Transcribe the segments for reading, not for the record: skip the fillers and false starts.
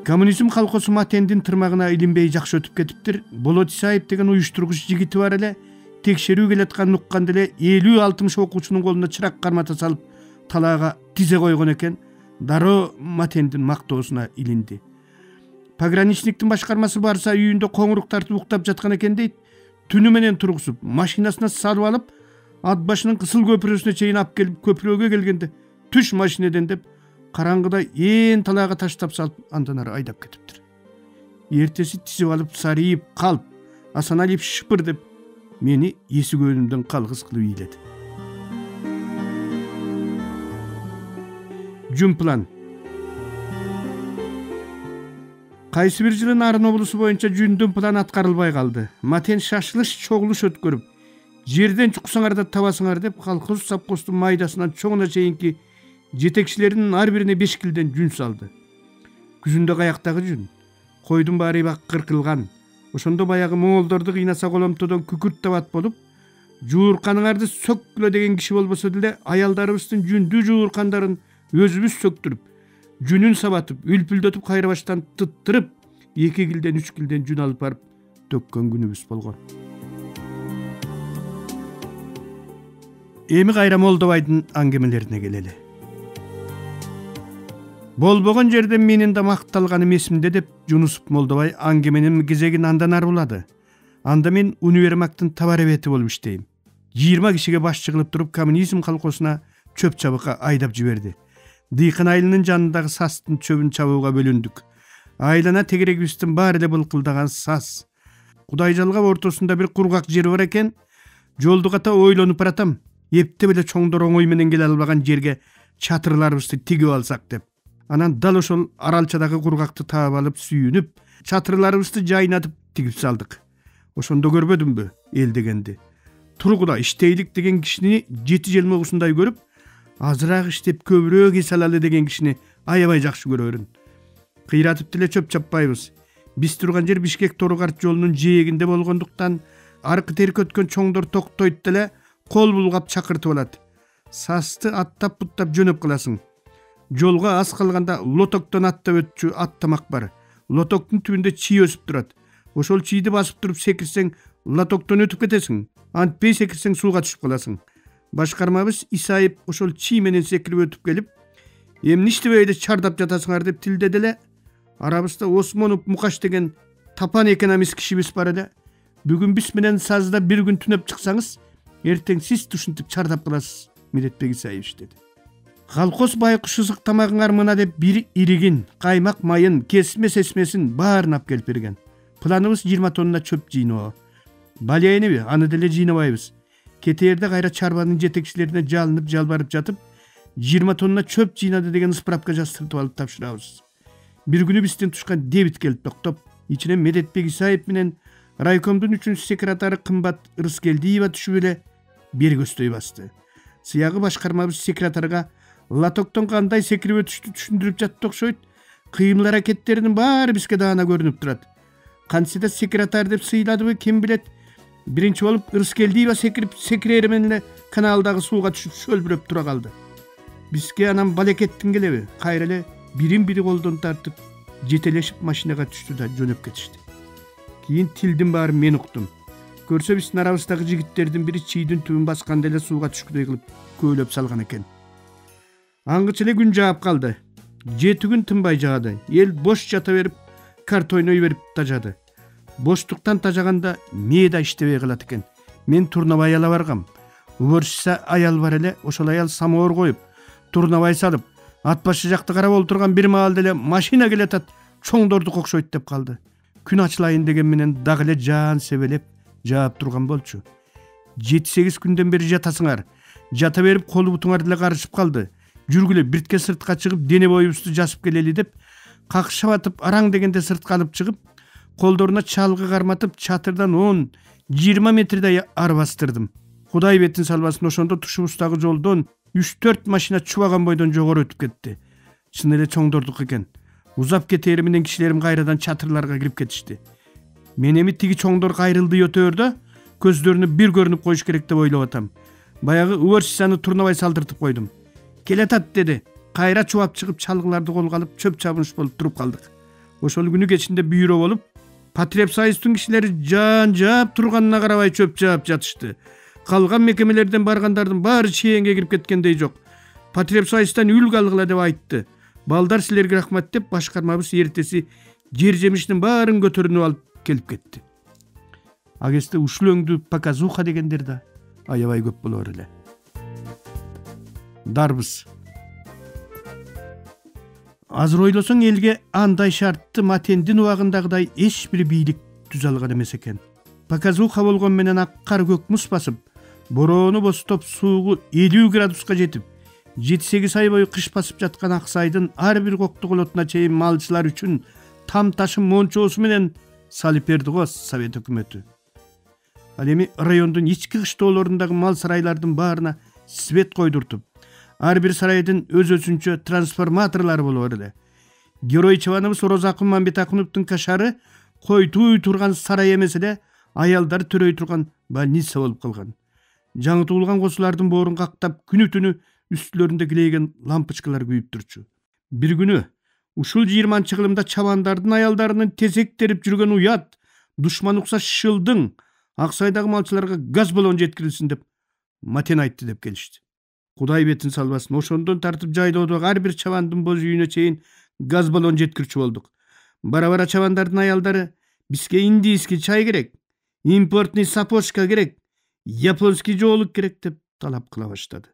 Коммунизм колхозу Матендин тырмагына илинбей жакшы өтүп кетиптир. Болот Исаев деген уюштургуч жигити бар эле. Текшерүү келатканын укканда эле 50-60 окуучунун колуна чырак кармата салып талаага тизе койгон экен. Дароо Матендин мактоосуна илинди. Пограничниктин башкармасы барса үйүндө коңурук тартып уктап жаткан экен дейт. Түнү менен тургузуп, машинасына салып алып, ат башынын кысыл көпүрөсүнө чейин алып келип көпүрөгө келгенде түш машинеден деп караңгыда ээн талаага таштап салып андан ары айдап кетиптир. Эртеси тизип алып сарыйып калп, Асаналиев шыпыр деп мени эсик өнүмдөн калгыс кылып ийледи. Жумплан. Кайсы бир жылы Нарын облусу боюнча жүндүн план аткарылбай калды. Матен шашылыш чогулуш өткөрүп, жерден чуксаңар да табасыңар деп колхоз совхоздун майдасынан чоңуна чейинки жетекчилеринин ар бирине 5 килден жүн салды. Күзүндө каяктагы жүн, койдун баары кыркылган. Ошондо баягы моңолдорду кыйнаса коломтодон күкүрт табат болуп, жуурканыңарды сөккүлө деген киши болбосо деле аялдарыбыздын жүндүү жууркандарын өзүбүз сөктүрүп, жүнүн сабатып, үлпүлдөтүп кайра баштан тыттырып, 2 килден 3 килден жүн алып барып төккөн күнүбүз болгон. Эми кайра Молдобайдын аңгемелерине келели. Болбогон жерден менин да макталганым эсимде деп Жунусов Молдобай аңгеменин кезегин андан ары улады. Анда мен универмактын табаревети болуп иштейм. 20 кишиге башчы кылып туруп коммунизм колхозуна чөп чабыкка айдап жиберди. Дыйкын айылынын жанындагы састын чөбүн чабууга бөлүндүк. Айлана тегерегибиздин баары эле былкылдаган сас. Кудайжалга ортосунда бир кургак жер бар экен. Жолду ката ойлонуп баратам. Эптеп эле чоңдор оңой менен келе албаган жерге чатырларыбызды тигип алсак деп. Анан дал ошол аралчадагы кургакты таап алып сүйүнүп, чатырларыбызды жайнатып тигип салдык. Ошондо көрбөдүмбү эл дегенди. Тургула иштейлик деген кишини 7 желмогусундай көрүп, азыраак иштеп көбүрөөк эс алалы деген кишини аябай жакшы көрөрүн. Кыйратып деле чөп чаппайбыз. Биз турган жер Бишкек Торугарт жолунун жээгинде болгондуктан аркы терк өткөн чоңдор токтойт деле кол булгап чакыртып алат. Састы аттап буттап жөнөп каласың. Жолга аз калганда лотоктон аттап өтчү аттамак бар. Лотоктун түбүндө чий өсүп турат. Ошол чийди басып туруп секирсең, лотоктон өтүп кетесиң. Антпей секирсең сууга түшүп каласың. Башкармабыз Исаев ошол чий менен секирип өтүп келип, эмне иштебей эле чардап жатасыңар деп тилдеди эле. Арабызда Осмонов Мукаш деген тапан экономист кишибиз бар эле. Бүгүн биз менен сазда бир күн түнөп чыксаңыз, эртең сиз тушинтип чардап каласыз, Медетбек Исаевич деди. Колхоз байкуш ызык тамагыңар мына деп бир иригин, каймак майын, кесме-сесмесин баарын алып келип берген. Планыбыз 20 тонна чөп жыйноо. Баляйнеби, аны деле жыйнабайбыз. Кетээрде кайра чарбанын жетекчилерине жалынып жалбарып жатып, 20 тонна чөп жыйнады деген справка жаздырып алып тапшырабыз. Бир күнү бизден тушкан дебит келип токтоп, ичинен Медетбек Исаев менен райкомдун 3-чү секретары кымбат Рыскелдиева түшүп эле бир көздөй басты. Сыягы башкармабыз секретарга лотоктон кандай секирип өтүштү түшүндүрүп жатты окшойт. Кыймыл аракеттеринин баары бизге даана көрүнүп турат. Кантсе секретарь деп сыйладыбы, ким билет. Биринчи болуп Рыскелдиева секирери менен эле каналдагы сууга түшүп шөлбүрөп тура калды. Бизге анан балекеттин келеби, кайра эле бирин-бири колдон тартып, жетелешип машинага түштү да жөнөп кетишти. Кийин тилдин баарын мен уктум. Көрсө биздин арабыздагы жигиттердин бири чийдин түбүн басканда эле сууга түшкүдөй кылып көөлөп салган экен. Аңгыча эле күн жаап калды. 7 күн тынбай жаады. Эл бош жата берип, карт ойной берип тажады. Боштуктан тажаганда мээда иштебей калат экен. Мен Турнабай ала баргам. Уборщица аял бар эле, ошол аял самовар коюп, Турнабай салып, ат башы жакта карап олтурган бир маалда эле машина келатат, чоңдорду кокшойт деп калды. Күн ачылайын деген менен дагы эле жаан себелеп жаап турган болчу. 7-8 күндөн бери жатасыңар. Жата берип колу бутуңар деле карышып калды. Жүргүлө биртке сыртка чыгып дене боюбузду жасып келели деп, какшап атып араң дегенде сыртка алып чыгып, колдоруна чалгы карматып чатырдан 10-20 метрдей ары бастырдым. Кудай бетин салбасын, ошондо тушубуздагы жолдон 3-4 машина чубаган бойдон жогору өтүп кетти. Чын эле чоңдордук экен. Узап кетери менен кишилерим кайрадан чатырларга кирип кетишти. Мен эми тиги чоңдор кайрылды өтөөрдө көздөрүнү бир көрүнүп коюш керек деп ойлоп атам. Баягы уборщицаны Турнабай салдыртып койдум. Келатат деди. Кайра чубап чыгып чалгыларды колго алып чөп чабыныш болуп туруп калдык. Ошол күнү кечинде бүйрө болуп, Потребсоюздун кишилери жаан жаап турганына карабай чөп жаап жатышты. Калган мекемелерден баргандардын баары чейинге кирип кеткендей жок. Потребсоюздан үл калгыла деп айтты. Балдар силерге рахмат деп башкармабыз эртеси жер жемиштин баарын көтөрүнүп алып келип кетти. Агесте ушул өңдү показуха дегендер да аябай көп болор эле. Дарбыз. Азыр ойлосоң элге андай шартты Матендин убагындагыдай эч бир бийлик түзө алган эмес экен. Показуха болгон менен ак кар көк мус басып, бороону бостоп суугу 50 градуска жетип, 7-8 ай бою кыш басып жаткан Аксайдын ар бир коктуголотуна чейин малчылар үчүн там ташым мончоосу менен салып берди го Совет өкмөтү. Ал эми райондун ички кыштоолорундагы мал сарайлардын баарына свет койдуртуп, ар бир сарайдын өз-өзүнчө трансформаторлору болор эле. Герой чабаныбыз Орозакун Мамбетакуновдун кашары койтуй турган сарай эмес эле, аялдар төрөй турган больница болуп калган. Жаңы туулган козулардын боорун кактап, күнү-түнү үстүлөрүндө килейген лампочкалар күйүп турчу. Бир күнү ушул 20-кылымда чабандардын аялдарынын тезек терип жүргөн уят, душман укса шылдың Аксайдагы малчыларга газ баллон жеткирилсин деп Матен айтты деп келишти. Кудай бетин салбасын, ошондон тартып жайлоодогу ар бир чабандын боз үйүнө чейин газ баллон жеткирчү болдук. Бара-бара чабандардын аялдары бизге индийский чай керек, импортный сапожка керек, японский жоолук керек деп талап кыла баштады.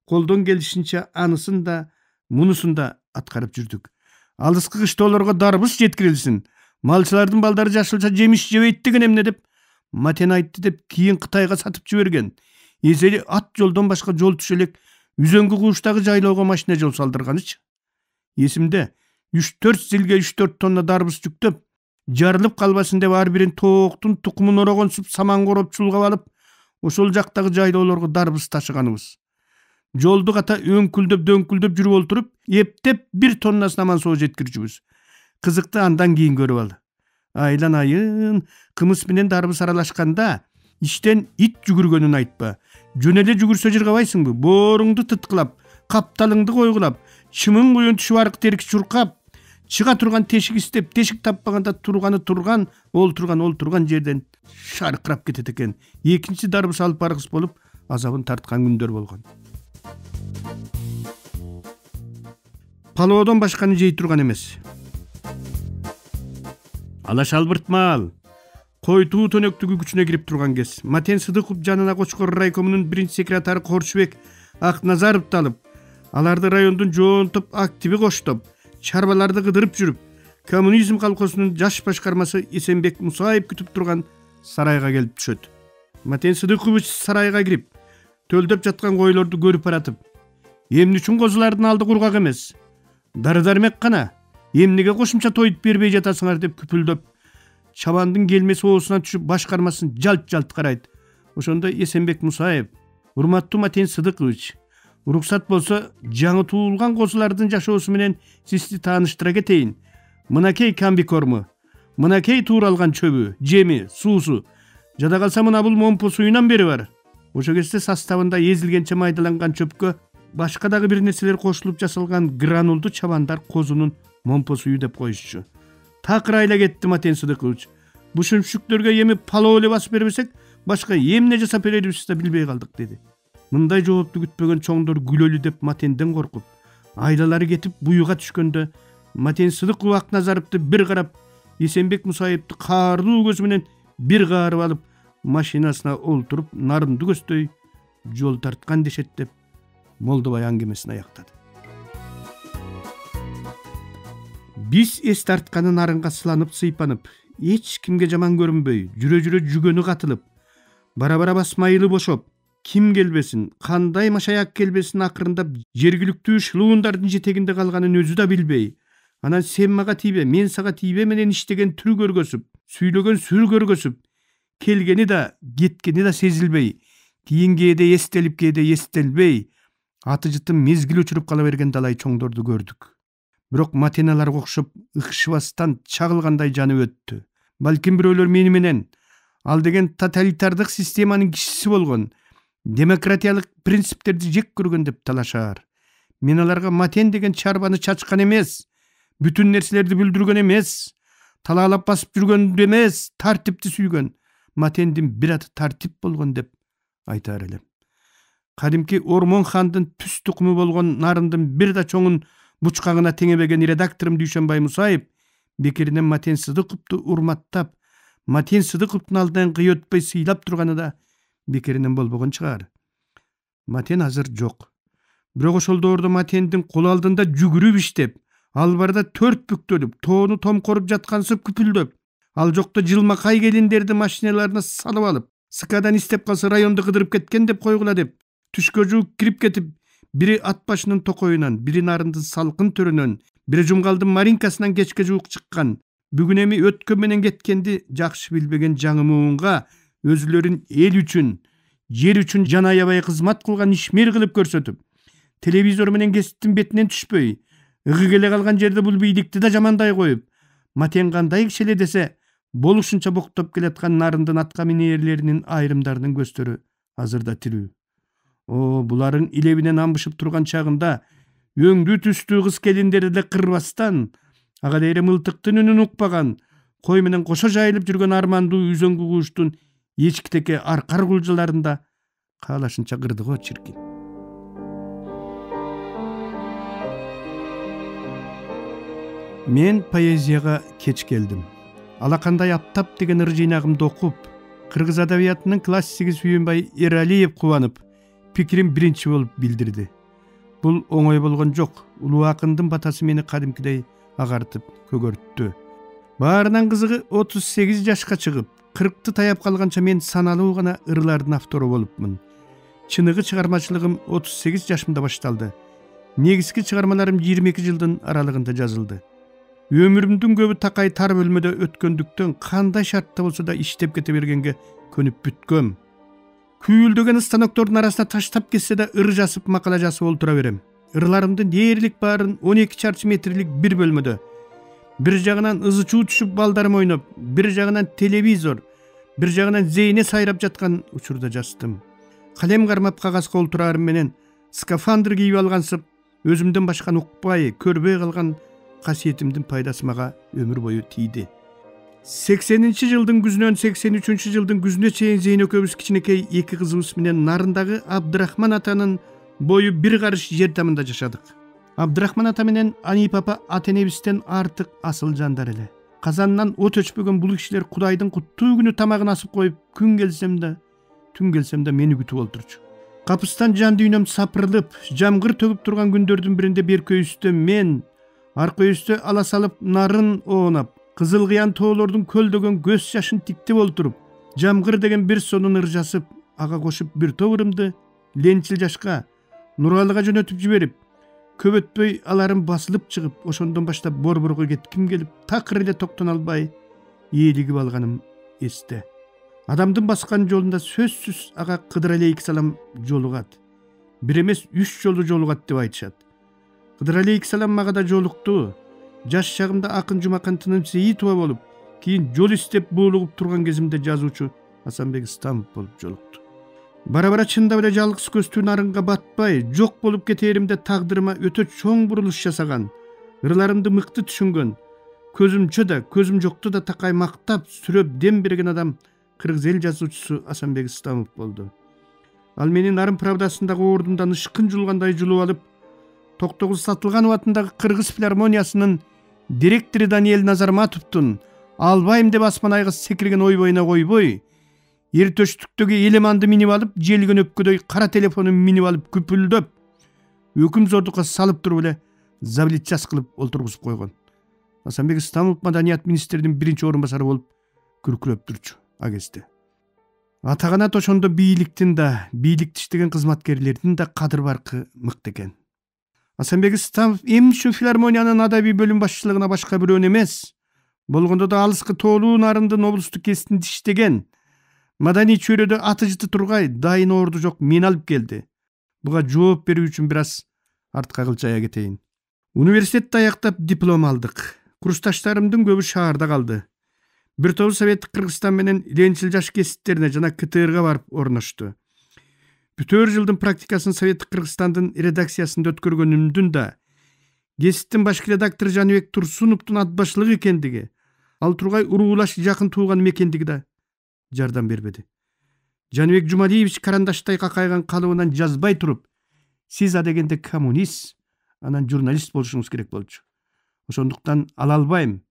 Колдон келишинче анысын да, мунусун да аткарып жүрдүк. Алыскы кыштоолорго дарбыз жеткирилсин, малчылардын балдары жашылча жемиш жебейт деген эмне деп Матен айтты деп кийин Кытайга сатып жиберген. Эзели ат жолдон башка жол түшө элек үзөңгү кууштагы жайлоого машина жол салдырганычы. Эсимде 3-4 зилге 3-4 тонна дарбыз жүктөп, жарылып калбасын деп ар бирин тооктун тукумун орогонсуп саман короп чулгап алып, ошол жактагы жайлоолорго дарбыз ташыганыбыз. Жолду ката дөңкүлдөп жүрүп олтуруп, эптеп 1 тоннасын аман соо жеткирчүбүз. Кызыкты андан кийин көрүп ал. Айлан айын кымыз менен дарбыз аралашканда иштен ит жүгүргөнүн айтпа. Жөн эле жүгүрсө жыргабайсыңбы? Бооруңду тыткылап, капталыңды койгулап, чымың буюн түшүп арык терик чуркап, чыга турган тешик издеп, тешик таппаганда турган олтурган жерден шаркырап кетет экен. Экинчи дарбыз алып баргыс болуп, азабын тарткан күндөр болгон. Палоодон башканы жей турган эмес. Алаш албырт мал. Койтуу төнөктүгү күчүнө кирип турган кез. Матен Сыдыков жанына Кочкор райкомунун биринчи секретары Корчубек Акназаровду алып, аларды райондун жоонтоп активи коштоп, чарбаларды кыдырып жүрүп, коммунизм колхозунун жаш башкармасы Эсенбек Мусаев күтүп турган сарайга келип түшөт. Матен Сыдыкович сарайга кирип, төлдөп жаткан койлорду көрүп баратып, эмне үчүн козулардын алды кургак эмес? Дары-дармек кана, эмнеге кошумча тойтуп бербей жатасыңар деп күпүлдөп, чабандын келмеси оосунан түшүп башкармасын жалт-жалт карайт. Ошондо Эсенбек Мусаев: "Урматтуу Матен Сыдыкович, уруксат болсо жаңы туулган козулардын жашоосу менен сизди тааныштыра кетейин. Мынакей комбикорму, мынакей тууралган чөбү, жеми, суусу. Жада калса мына бул момпо суюнан бери бар." Ошо кезде составында эзилгенче майдаланган чөпкө башка дагы бир нерселер кошулуп жасалган гранулду чабандар козунун момпо суyu деп коюшчу. Такыр айла кетти Матен Сыдыкович. Бу шүмшүктөргө эми палоо эле басып бербесек, башка эмне жасап берерибизди да билбей калдык деди. Мындай жоопту күтпөгөн чоңдор күлөлү деп Матенден коркуп, айлалары кетип буюга түшкөндө Матен Сыдыков Акназаровду бир карап, Эсенбек Мусаевди каардуу көзү менен бир каарып алып, машинасына олтуруп, нарынды көздөй жол тарткан дешет деп Молдобай аңгемесин аяктады. Биз эс тартканы нарынга сыланып сыйпанып, эч кимге жаман көрүнбөй, жүрө-жүрө жүгөнү катылып, бара-бара басмайылы бошоп, ким келбесин, кандай машаяк келбесин акырындап жергиликтүү шылуундардын жетегинде калганын өзү да билбей, анан сен мага тийбе, мен сага тийбе менен иштеген түр көргөзүп, сүйлөгөн сүр көргөзүп, келгени да, кеткени да сезилбей, кийин кээде эстелип, кээде эстелбей, аты жытын мезгил өчүрүп кала берген далай чоңдорду көрдүк. Бирок Матеналарга окшоп ыкшыбастан чагылгандай жаны өттү. Балким бирөөлөр мени менен ал деген тоталитардык системанын кишиси болгон, демократиялык принциптерди жек көргөн деп талашаар. Мен аларга Матен деген чарбаны чачкан эмес, Bütün nerselerdi büldürgön emes, talalap basıp жүрgөн emes, tartipti süygön. Matendin bir atı tartip bolgon dep aytar elem. Kadimki Ormon Xandın püs tukumu bolgon narındın bir da çoğun buçkağına teňebegen redaktorym Dүйşenbay Musaýew bekerinden Maten Sıdıkıpty urmattap, Maten Sıdıkıptın aldan gıýötpey syýlap turgany da bekerinden bolbogon çygar. Maten hazır jok. Biroq oşol döwürde Matendin kol aldynda jügürüp iştep, albarda tört büktölüp, toonu tomkorup jatkansyp küpüldöp, al jokda jylma kay gelinderdi maşinalaryna salyp alyp, sıkadan istep kalsa rayonda gıdırıp ketken dep koygula dep, tüşköjük kirip ketip, biri at başının tokoyundan, biri narındın salkın törünön, biri jumgaldın marinkasından geçkejuk çıkkan, bugün emi ötkö menen ketkendi jakşı bilbegen жаңы muğunga, özlörün el üçün, yer üçün can ayabay kızmat kılgan işmer kılıp körsötüp, televizor menen kesittin betinden түшпөй, ıgı gele kalgan jerde bul biydikti da jamanday koyup, Maten kanday kişele dese, boluşunça boktop keletkan narındın atka minerlerinin ayrımlarının göstörü hazırda tirүү. O buların ilebinen ambışıp turgan çağında öңdü түстүү kız kelinderle kırбастан, aga deyre mıltıktın үнün ukpagan, koy menen koşa jayılıp жүрgön armandu üzöngü kuştun echkiteke arkar kuljalarında kalaşınça kırdıgo çirkin. Men poeziyaga keç geldim. Alakандай aптап деген ыр жыйнагымды окуп, кыргыз адабиятынын классиги Сүйөнбай Эралиев кубанып, пикирин биринчи болуп билдирди. Бул оңой болгон жок. Улуу акындын батасы мени кадимкидей агартып көгөрттү. Баарынан кызыгы 38 жашка чыгып, 40ты таяп калганча мен саналуу гана ырлардын автору болупмун. Чыныгы чыгармачылыгым 38 жашымда башталды. Негизги чыгармаларым 22 жылдын аралыгында жазылды. Ömürümdün köbü takay tar bölmede ötkөндүктөн kандай şartta bolsa da iştep kete bергенге könüp bütköm. Kүйүлдөгөн станоктордун арасына таштап кетсе да ыр жазып макала жазып олтура берем. Ырларымдын дээрлик баарын 12 чарчы метрлик bir bölmödө. Bir жагынан ызычуу түшүп балдарым ойноп, bir жагынан телевизор, bir жагынан зейне сайрап жаткан учурда жаздым. Калем кармап кагазга олтурарым менен скафандр кийип алгансып, өзүмдөн башканы укпай, көрбөй калган касиетимдин пайдасы мага өмүр бою тийди. 80-нчи жылдын күзүнөн 83-чү жылдын күзүнө чейин Зейин экөөбүз кичинекей эки кызыбыз менен Нарындагы Абдырахман атанын бою бир карыш жер тамында жашадык. Абдырахман ата менен Ани папа ата-энебизден артык асыл жандар эле. Казанынан от өчпөгөн бул кишилер Кудайдын куттуу күнү тамагын асып коюп, күн келсем да, түн келсем да мени күтүп олтурчу. Капыстан жан дүйнөм сапырылып, жамгыр төгүп турган күндөрдүн биринде беркө үстө мен, арка үстө ала салып нарын оонап, кызыл кыян тоолордун көлдөгөн көз жашын тиктеп олтуруп, жамгыр деген бир сонун ыр жазып, ага кошуп бир топ ырымды Ленчил жашка, Нуралыга жөнөтүп жиберип, көп өтпөй аларым басылып чыгып, ошондон баштап борборго кетким келип, такыр эле токтон албай ээлигип алганым эсте. Адамдын баскан жолунда сөзсүз ага Кыдыр алейхисалам жолугат. Бир эмес 3 жолу жолугат деп айтышат. Кыдыр алейхисалам мага да жолукту. Жаш шагымда акын Жумакан Тынымсеитова болуп, кийин жол истеп буулугуп турган кезимде жазуучу Асанбек Ыстамов болуп жолукту. Бара-бара чындап эле жалгыз көздүү нарынга батпай, жок болуп кетеримде тагдырыма өтө чоң бурулуш жасаган, ырларымды мыкты түшүнгөн, көзүм чөдө, көзүм жокту да такай мактап, сүрөп дем берген адам кыргыз эл жазуучусу Асанбек Ыстамов болду. Ал мени Нарын правдасындагы ордундан ышкын жулгандай жулуп алып, Токтогуз Сатылганов атындагы Кыргыз филармониясынын директору Даниэль Назарматовдун албайм деп асман айга секирген ойбойуна койбой, эр төштүктөгү элеманды минип алып, желген өпкөдөй кара телефонун минип алып күпүлдөп, өкүм зордукка салып туруп эле забилит час кылып олтургузуп койгон. Асанбек Ыстамов маданият министринин биринчи орун басары болуп күркүрөп турчу а кезде. Атаганат ошондо бийликтин да, бийликти иштеген кызматкерлердин да кадыр баркы мыкты экен. Асанбек Ыстамов эмне филармониянын адабий бөлүм башчылыгына башка бирөөнү эмес, болгондо да алыскы тоолуу Нарындын облустук гезитинде иштеген, маданий чөйрөдө аты жыты тургай, дайын орду жок мен алып келди. Буга жооп берүү үчүн бир аз артка кылчая кетейин. Университетти аяктап диплом алдык. Курсташтарымдын көбү шаарда калды. Бир тобу Советтик Кыргызстан менен Ленчил жаш кесиптерине жана КТРга барып орношту. Бүтөр жылдын практикасын Советтик Кыргызстандын редакциясында өткөргөнүмдүн да Гезиттин башкы редактору Жаныбек Турсуновдун ат башчылыгы экендиги, ал Тургай уруулаш жакын тууганым экендиги да жардам бербеди. Жаныбек Жумалиевич карандаштай какайган калыбынан жазбай туруп, сиз адегенде коммунист, анан журналист болушуңуз керек болчу. Ошондуктан ала албайм.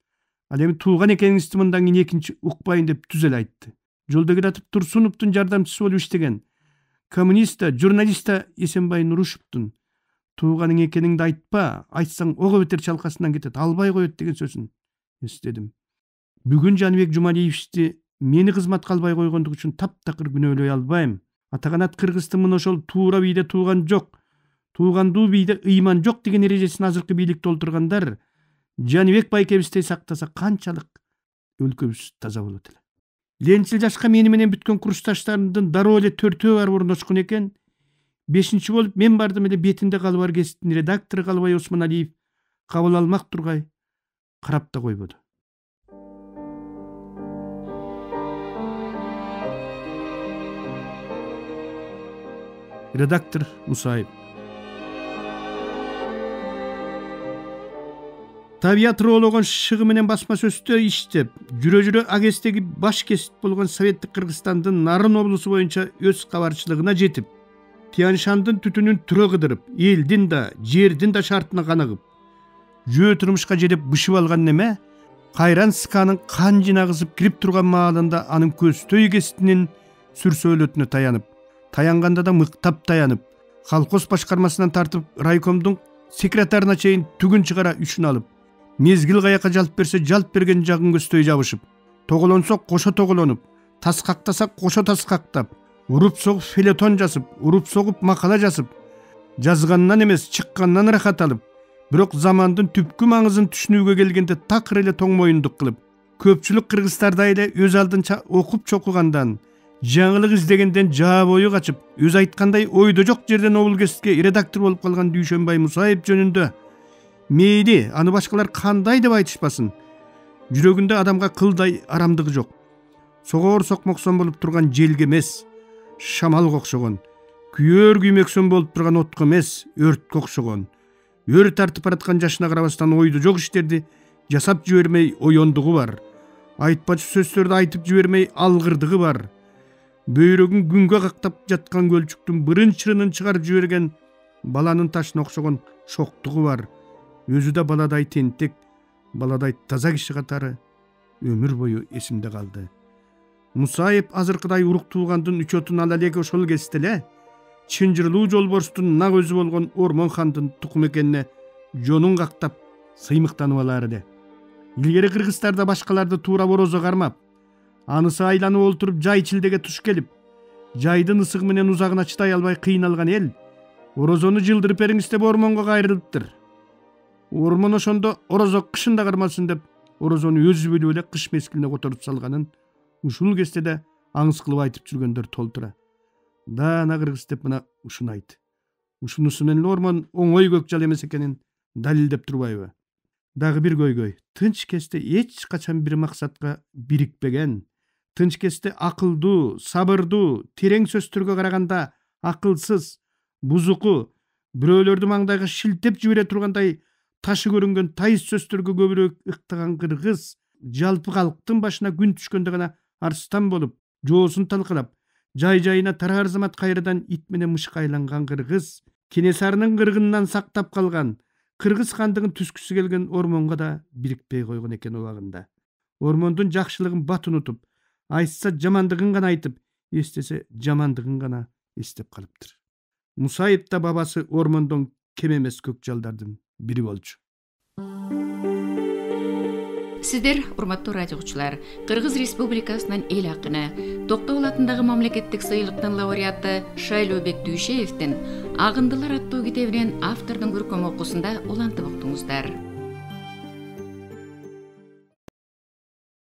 Ал эми тууган экениңизди мындан кийин экинчи укпайын деп түз эле айтты. Жолдогуратов Турсуновдун жардамчысы болуп иштеген коммунист да, журналист да Эсенбай Нурушевдун тууганың экениңди айтпа, айтсаң ого бетер чалкасынан кетет, албай коет деген сөзүн эстедим. Бүгүн Жаныбек Жумалиевичти мени кызматка албай койгондугу үчүн таптакыр күнөөлөй албайм. Атаганат Кыргыздын мына ошол туура бийде тууган жок, туугандуу бийде ыйман жок деген эрежесин азыркы бийликте олтургандар Жаныбек байкебиздей сактаса канчалык өлкөбүз таза болот эле. Ленчил жашка мени менен бүткөн курсташтарымдын дароо эле 4-өө бар орношкон экен. 5-чи болуп мен бардым эле бетинде калыбар гезиттин редактору Калыбай Осмоналиев кабыл алмак тургай карап да койбоду. Редактор Мусаев. Табият роологон шыгы менен басма сөздө иштеп, жүрө-жүрө агестеги баш кесип болгон Советтик Кыргызстандын Нарын облусу боюнча өз кабарчылыгына жетип, Тянь-Шандын түтүнүн түрө кыдырып, элдин да, жердин да шартына каныгып, жөө турмушка жетип бышып алган неме, Кайран Сканын кан жинагызып кирип турган маалында анын көзтөй гезитинин сүрсөөлөтүнө таянып, таянганда да мыктап таянып, колхоз башкармасынан тартып райкомдун секретарына чейин түгүн чыгара үчүн алып, мезгил каяка жалп берсе жалп берген жагын көзтөй жабышып, тоголонсок кошо тоголонуп, тас кактасак кошо тас кактап, уруп согуп фелетон жазып, уруп согуп макала жазып, жазгандан эмес чыккандан рахат алып, бирок замандын түпкү маңызын түшүнүүгө келгенде такыр эле тоң моюндук кылып, көпчүлүк кыргыздардай эле өз алдынча окуп чокугандан, жаңылык издегенден жаа бою качып, өз айткандай ойдо жок жерден облгестке редактор болуп калган Дүйшөнбай Мусаев жөнүндө мейли аны башкалар кандай деп айтышпасын, жүрөгүндө адамга кылдай арамдыгы жок. Согоор сокмоксон болуп турган желге эмес, шамалга окшогон, күйөр күймөксөн болуп турган отко эмес, өрткө окшогон. Өр тартып бараткан жашына карабастан ойдо жок иштерди жасап жибермей оёндугу бар. Айтпачы сөздөрдү айтып жибермей алгырдыгы бар. Бөйрөгүн күнгө кактап жаткан көлчүктүн бырын чырынын чыгарып жиберген баланын ташына окшогон шоктугу бар. Өзү да баладай тентек, баладай таза киши катары өмүр бою эсимде калды. Мусаев азыркыдай урук туугандын үчөтүн ала элек ошол кезде эле чынжырлуу жолборстун нак өзү болгон Ормон хандын тукум экенине жонун кактап сыймыктанып алар эле. Илгери кыргыздарда башкаларды туура борозо кармап, анысы айланып олтуруп жай чилдеге туш келип, жайдын ысыгы менен узагына чыдай албай кыйналган эл орозону жылдырып бериңиз деп Ормонго кайрылыптыр. Ормон ошондо орозо кышында кармасын деп орозону өзү билип эле кыш мезгилине которуп салганын ушул кезде да аңыз кылып айтып жүргөндөр толтура. Даана кыргыз деп мына ушуну айт. Ушунусу менен Ормон оңой көкжал эмес экенин далилдеп турбайбы? Дагы бир көйгөй. Тынч кезде эч качан бир максатка бирикпеген, тынч кезде акылдуу, сабырдуу, терең сөздөргө караганда акылсыз, бузуку, бирөөлөрдү маңдайга шилтеп жибере тургандай ташы көрүнгөн тайыз сөздөргө көбүрөөк ыктаган кыргыз жалпы калктын башына күн түшкөндө гана арстан болуп, жоосун талкалап, жай-жайына тараар замат кайрадан ит менен мышка айланган кыргыз, Кенесарынын кыргынынан сактап калган, кыргыз хандыгын түзгүсү келген Ормонго да бирикпей койгон экен убагында. Ормондун жакшылыгын бат унутуп, айтса жамандыгын гана айтып, эстесе жамандыгын гана эстеп калыптыр. Мусаев да бабасы Ормондон кем эмес көкжалдардын бири болчу. Сиздер, урматтуу радио угуучулар, Кыргыз Республикасынын эл акыны, Токтогул атындагы мамлекеттик сыйлыктын лауреаты Шайлообек Дүйшеевдин Агындылар аттуу китебинен автордун көркөм окуусунда улантып уктуңуздар.